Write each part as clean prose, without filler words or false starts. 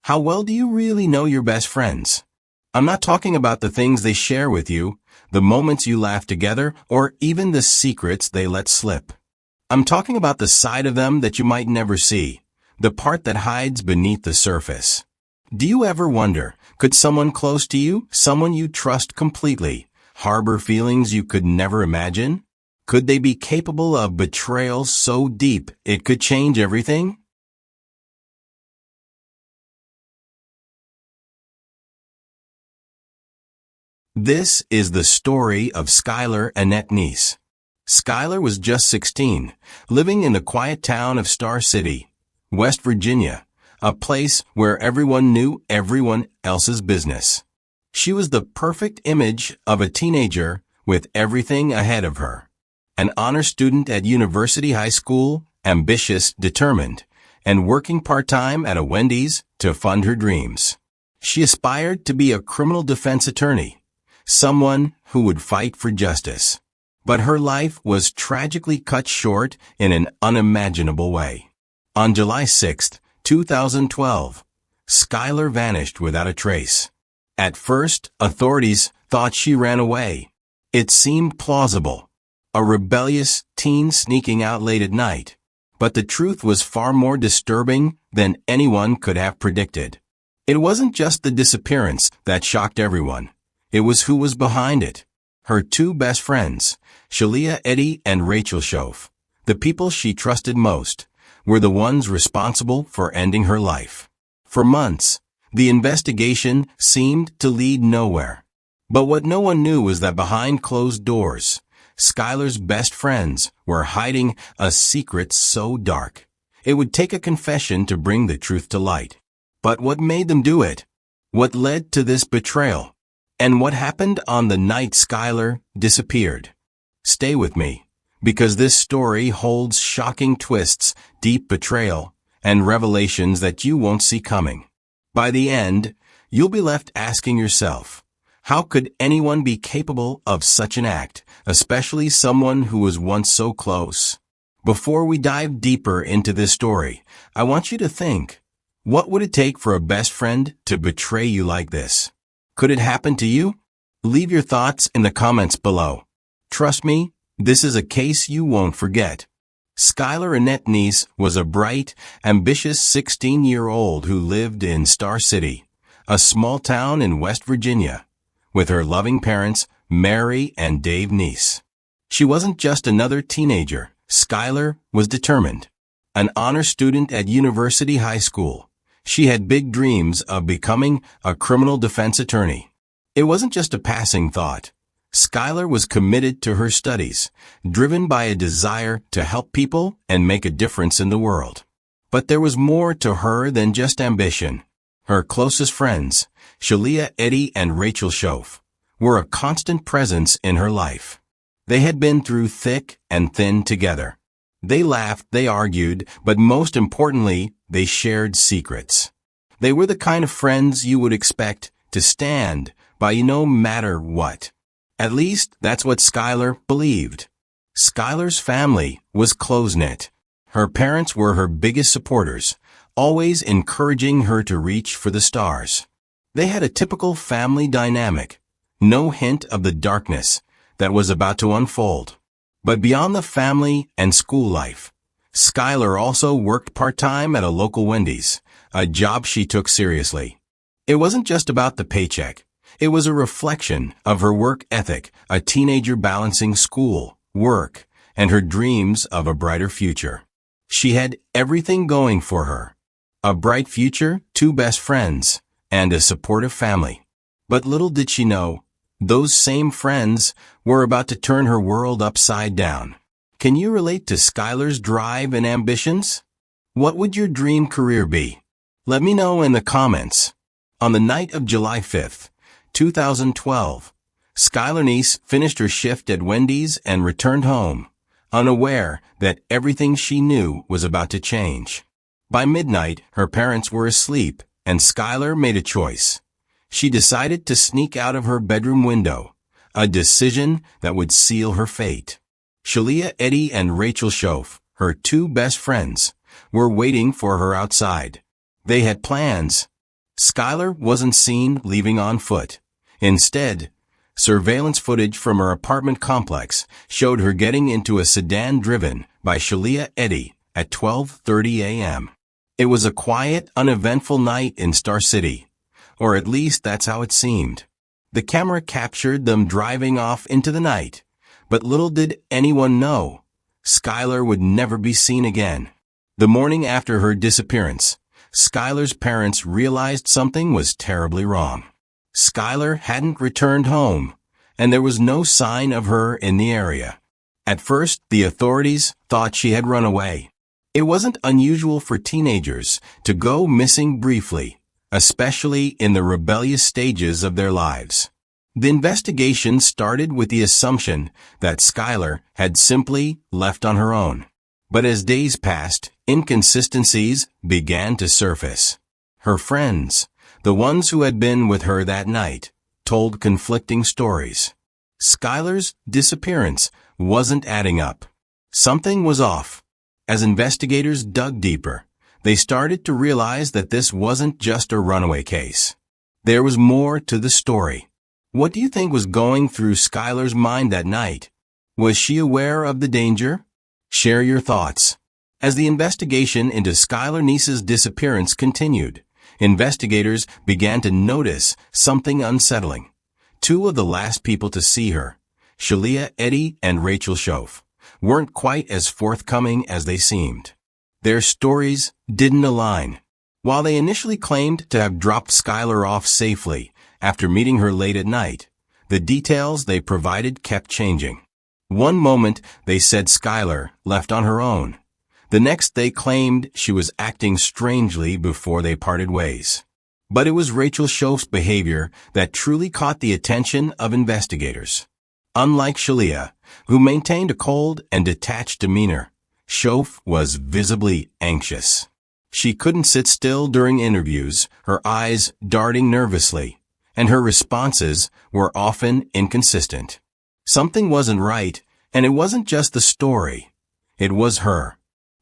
How well do you really know your best friends? I'm not talking about the things they share with you, the moments you laugh together, or even the secrets they let slip. I'm talking about the side of them that you might never see, the part that hides beneath the surface. Do you ever wonder, could someone close to you, someone you trust completely, harbor feelings you could never imagine? Could they be capable of betrayal so deep it could change everything? This is the story of Skylar Neese. Skylar was just 16, living in the quiet town of Star City, West Virginia, a place where everyone knew everyone else's business. She was the perfect image of a teenager with everything ahead of her. An honor student at University High School, ambitious, determined, and working part-time at a Wendy's to fund her dreams. She aspired to be a criminal defense attorney, someone who would fight for justice. But her life was tragically cut short in an unimaginable way. On July 6, 2012, Skylar vanished without a trace. At first, authorities thought she ran away. It seemed plausible, a rebellious teen sneaking out late at night. But the truth was far more disturbing than anyone could have predicted. It wasn't just the disappearance that shocked everyone. It was who was behind it. Her two best friends, Shelia, Eddy, and Shoaf, the people she trusted most, were the ones responsible for ending her life. For months, the investigation seemed to lead nowhere. But what no one knew was that behind closed doors, Skylar's best friends were hiding a secret so dark it would take a confession to bring the truth to light. But what made them do it? What led to this betrayal? And what happened on the night Skylar disappeared? Stay with me, because this story holds shocking twists, deep betrayal, and revelations that you won't see coming. By the end, you'll be left asking yourself, how could anyone be capable of such an act, especially someone who was once so close? Before we dive deeper into this story, I want you to think, what would it take for a best friend to betray you like this? Could it happen to you? Leave your thoughts in the comments below. Trust me, this is a case you won't forget. Skylar Neese was a bright, ambitious 16-year-old who lived in Star City, a small town in West Virginia, with her loving parents, Mary and Dave Neese. She wasn't just another teenager. Skylar was determined. An honor student at University High School, she had big dreams of becoming a criminal defense attorney. It wasn't just a passing thought. Skylar was committed to her studies, driven by a desire to help people and make a difference in the world. But there was more to her than just ambition. Her closest friends, Shelia, Eddy, and Shoaf, were a constant presence in her life. They had been through thick and thin together. They laughed, they argued, but most importantly, they shared secrets. They were the kind of friends you would expect to stand by you no matter what. At least, that's what Skylar believed. Skylar's family was close-knit. Her parents were her biggest supporters, always encouraging her to reach for the stars. They had a typical family dynamic, no hint of the darkness that was about to unfold. But beyond the family and school life, Skylar also worked part-time at a local Wendy's, a job she took seriously. It wasn't just about the paycheck. It was a reflection of her work ethic, a teenager balancing school, work, and her dreams of a brighter future. She had everything going for her. A bright future, two best friends, and a supportive family. But little did she know, those same friends were about to turn her world upside down. Can you relate to Skylar's drive and ambitions? What would your dream career be? Let me know in the comments. On the night of July 5th, 2012, Skylar Neese finished her shift at Wendy's and returned home, unaware that everything she knew was about to change. By midnight, her parents were asleep, and Skylar made a choice. She decided to sneak out of her bedroom window, a decision that would seal her fate. Shelia, Eddy, and Shoaf, her two best friends, were waiting for her outside. They had plans, Skylar wasn't seen leaving on foot. Instead, surveillance footage from her apartment complex showed her getting into a sedan driven by Shelia Eddy at 12:30 a.m. It was a quiet, uneventful night in Star City, or at least that's how it seemed. The camera captured them driving off into the night, but little did anyone know, Skylar would never be seen again. The morning after her disappearance, Skylar's parents realized something was terribly wrong. Skylar hadn't returned home, and there was no sign of her in the area. At first, the authorities thought she had run away. It wasn't unusual for teenagers to go missing briefly, especially in the rebellious stages of their lives. The investigation started with the assumption that Skylar had simply left on her own. But as days passed, inconsistencies began to surface. Her friends, the ones who had been with her that night, told conflicting stories. Skylar's disappearance wasn't adding up. Something was off. As investigators dug deeper, they started to realize that this wasn't just a runaway case. There was more to the story. What do you think was going through Skylar's mind that night? Was she aware of the danger? Share your thoughts. As the investigation into Skylar Neese's disappearance continued, investigators began to notice something unsettling. Two of the last people to see her, Shelia Eddy and Shoaf, weren't quite as forthcoming as they seemed. Their stories didn't align. While they initially claimed to have dropped Skylar off safely after meeting her late at night, the details they provided kept changing. One moment they said Skylar left on her own. The next they claimed she was acting strangely before they parted ways. But it was Shoaf's behavior that truly caught the attention of investigators. Unlike Shelia, who maintained a cold and detached demeanor, Shoaf was visibly anxious. She couldn't sit still during interviews, her eyes darting nervously, and her responses were often inconsistent. Something wasn't right, and it wasn't just the story. It was her.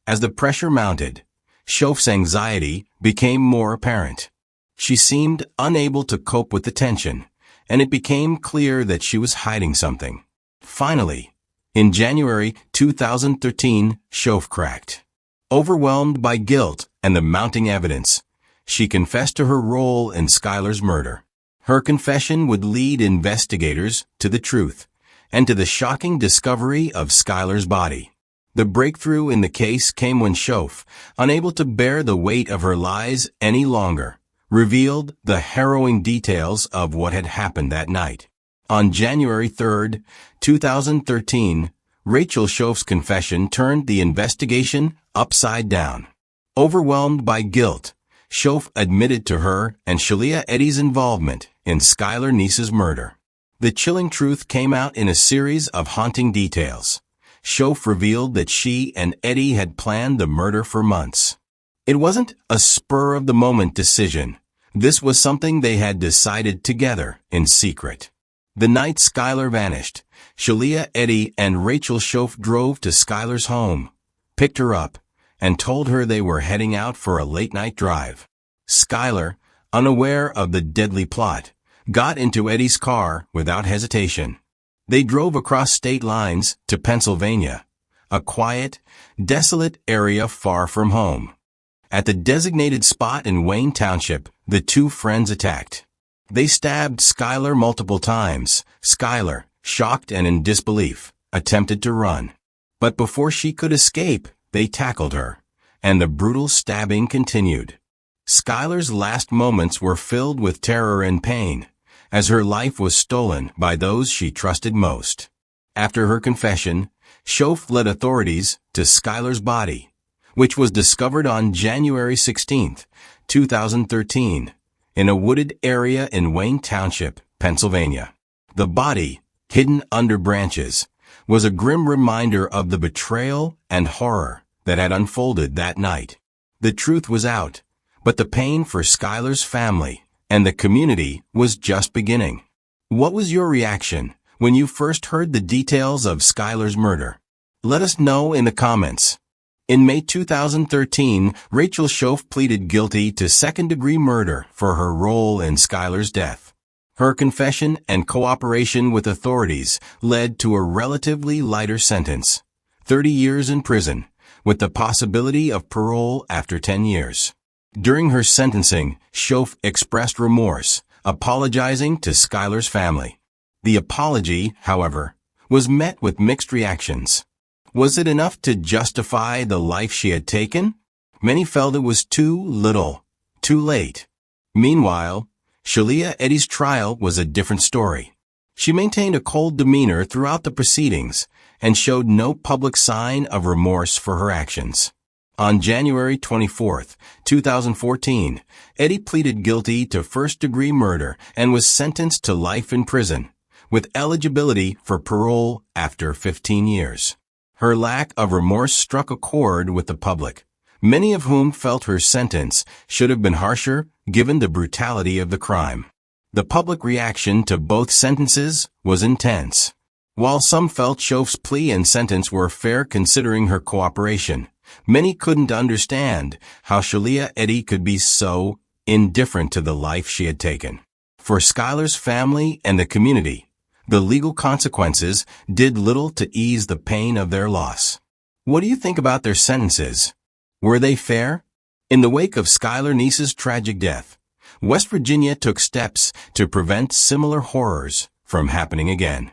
As the pressure mounted, Shoaf's anxiety became more apparent. She seemed unable to cope with the tension, and it became clear that she was hiding something. Finally, in January 2013, Shoaf cracked. Overwhelmed by guilt and the mounting evidence, she confessed to her role in Skylar's murder. Her confession would lead investigators to the truth and to the shocking discovery of Skylar's body. The breakthrough in the case came when Shoaf, unable to bear the weight of her lies any longer, revealed the harrowing details of what had happened that night. On January 3, 2013, Shoaf's confession turned the investigation upside down. Overwhelmed by guilt, Shoaf admitted to her and Shelia Eddy's involvement in Skylar Neese's murder. The chilling truth came out in a series of haunting details. Shoaf revealed that she and Eddy had planned the murder for months. It wasn't a spur-of-the-moment decision. This was something they had decided together in secret. The night Skylar vanished, Shelia Eddy and Shoaf drove to Skylar's home, picked her up, and told her they were heading out for a late-night drive. Skylar, unaware of the deadly plot, got into Eddy's car without hesitation. They drove across state lines to Pennsylvania, a quiet, desolate area far from home. At the designated spot in Wayne Township, the two friends attacked. They stabbed Skylar multiple times. Skylar, shocked and in disbelief, attempted to run. But before she could escape, they tackled her, and the brutal stabbing continued. Skylar's last moments were filled with terror and pain, as her life was stolen by those she trusted most. After her confession, Shoaf led authorities to Skylar's body, which was discovered on January 16, 2013, in a wooded area in Wayne Township, Pennsylvania. The body, hidden under branches, was a grim reminder of the betrayal and horror that had unfolded that night. The truth was out, but the pain for Skylar's family and the community was just beginning. What was your reaction when you first heard the details of Skylar's murder? Let us know in the comments. In May 2013, Rachel Shoaf pleaded guilty to second-degree murder for her role in Skylar's death. Her confession and cooperation with authorities led to a relatively lighter sentence, 30 years in prison, with the possibility of parole after 10 years. During her sentencing, Shoaf expressed remorse, apologizing to Skylar's family. The apology, however, was met with mixed reactions. Was it enough to justify the life she had taken? Many felt it was too little, too late. Meanwhile, Shelia Eddy's trial was a different story. She maintained a cold demeanor throughout the proceedings and showed no public sign of remorse for her actions. On January 24, 2014, Eddy pleaded guilty to first-degree murder and was sentenced to life in prison, with eligibility for parole after 15 years. Her lack of remorse struck a chord with the public, many of whom felt her sentence should have been harsher given the brutality of the crime. The public reaction to both sentences was intense. While some felt Shoaf's plea and sentence were fair considering her cooperation, many couldn't understand how Shelia Eddy could be so indifferent to the life she had taken. For Skylar's family and the community, the legal consequences did little to ease the pain of their loss. What do you think about their sentences? Were they fair? In the wake of Skylar Neese's tragic death, West Virginia took steps to prevent similar horrors from happening again.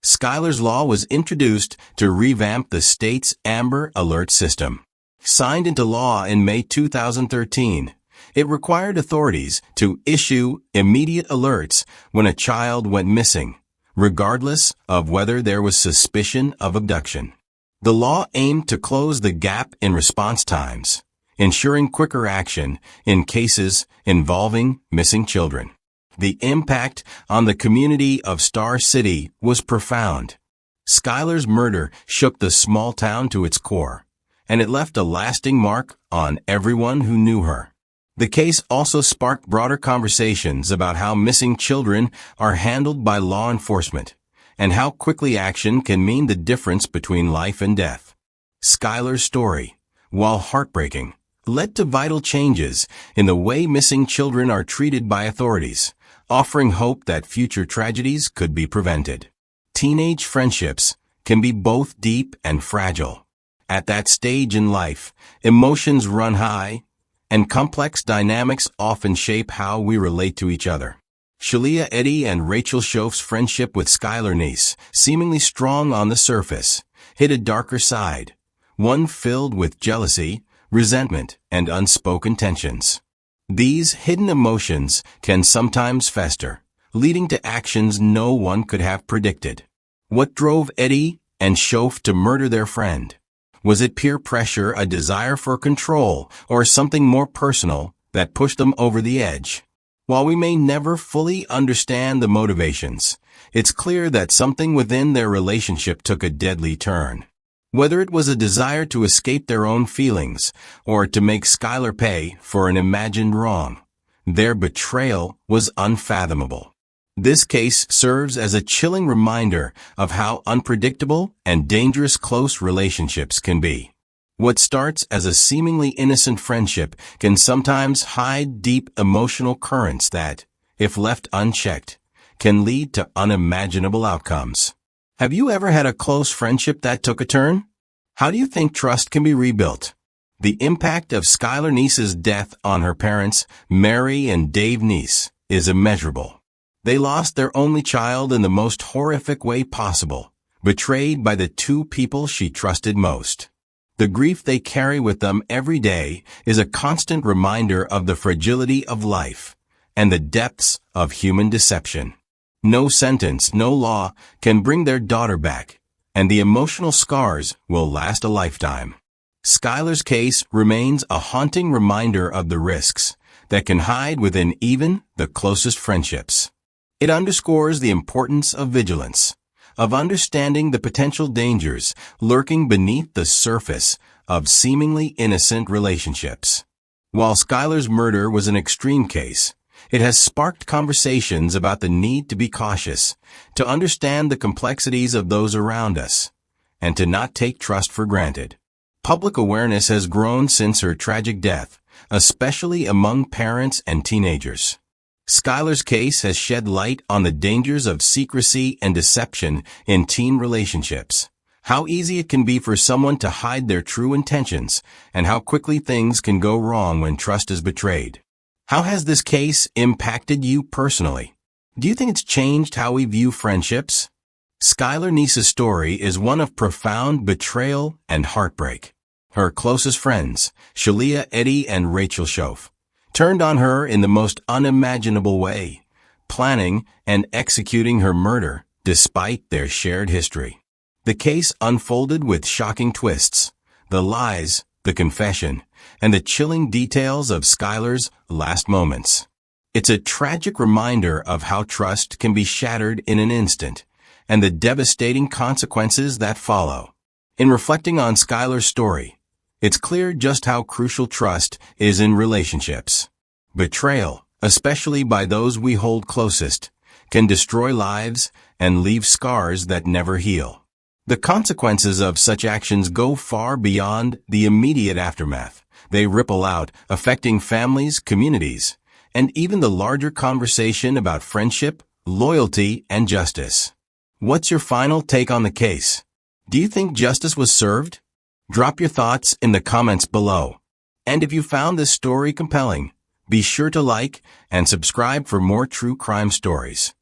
Skylar's Law was introduced to revamp the state's Amber Alert system. Signed into law in May 2013, it required authorities to issue immediate alerts when a child went missing, regardless of whether there was suspicion of abduction. The law aimed to close the gap in response times, ensuring quicker action in cases involving missing children. The impact on the community of Star City was profound. Skylar's murder shook the small town to its core, and it left a lasting mark on everyone who knew her. The case also sparked broader conversations about how missing children are handled by law enforcement, and how quickly action can mean the difference between life and death. Skylar's story, while heartbreaking, led to vital changes in the way missing children are treated by authorities, offering hope that future tragedies could be prevented. Teenage friendships can be both deep and fragile. At that stage in life, emotions run high, and complex dynamics often shape how we relate to each other. Shelia Eddy and Rachel Shoaf's friendship with Skylar Neese, seemingly strong on the surface, hid a darker side, one filled with jealousy, resentment, and unspoken tensions. These hidden emotions can sometimes fester, leading to actions no one could have predicted. What drove Eddy and Shoaf to murder their friend? Was it peer pressure, a desire for control, or something more personal that pushed them over the edge? While we may never fully understand the motivations, it's clear that something within their relationship took a deadly turn. Whether it was a desire to escape their own feelings or to make Skylar pay for an imagined wrong, their betrayal was unfathomable. This case serves as a chilling reminder of how unpredictable and dangerous close relationships can be. What starts as a seemingly innocent friendship can sometimes hide deep emotional currents that, if left unchecked, can lead to unimaginable outcomes. Have you ever had a close friendship that took a turn? How do you think trust can be rebuilt? The impact of Skylar Neese's death on her parents, Mary and Dave Neese, is immeasurable. They lost their only child in the most horrific way possible, betrayed by the two people she trusted most. The grief they carry with them every day is a constant reminder of the fragility of life and the depths of human deception. No sentence, no law can bring their daughter back, and the emotional scars will last a lifetime. Skylar's case remains a haunting reminder of the risks that can hide within even the closest friendships. It underscores the importance of vigilance, of understanding the potential dangers lurking beneath the surface of seemingly innocent relationships. While Skylar's murder was an extreme case, it has sparked conversations about the need to be cautious, to understand the complexities of those around us, and to not take trust for granted. Public awareness has grown since her tragic death, especially among parents and teenagers. Skylar's case has shed light on the dangers of secrecy and deception in teen relationships, how easy it can be for someone to hide their true intentions, and how quickly things can go wrong when trust is betrayed. How has this case impacted you personally? Do you think it's changed how we view friendships? Skylar Neese's story is one of profound betrayal and heartbreak. Her closest friends, Shelia, Eddy, and Shoaf, turned on her in the most unimaginable way, planning and executing her murder despite their shared history. The case unfolded with shocking twists, the lies, the confession, and the chilling details of Skylar's last moments. It's a tragic reminder of how trust can be shattered in an instant, and the devastating consequences that follow. In reflecting on Skylar's story, it's clear just how crucial trust is in relationships. Betrayal, especially by those we hold closest, can destroy lives and leave scars that never heal. The consequences of such actions go far beyond the immediate aftermath. They ripple out, affecting families, communities, and even the larger conversation about friendship, loyalty, and justice. What's your final take on the case? Do you think justice was served? Drop your thoughts in the comments below. And if you found this story compelling, be sure to like and subscribe for more true crime stories.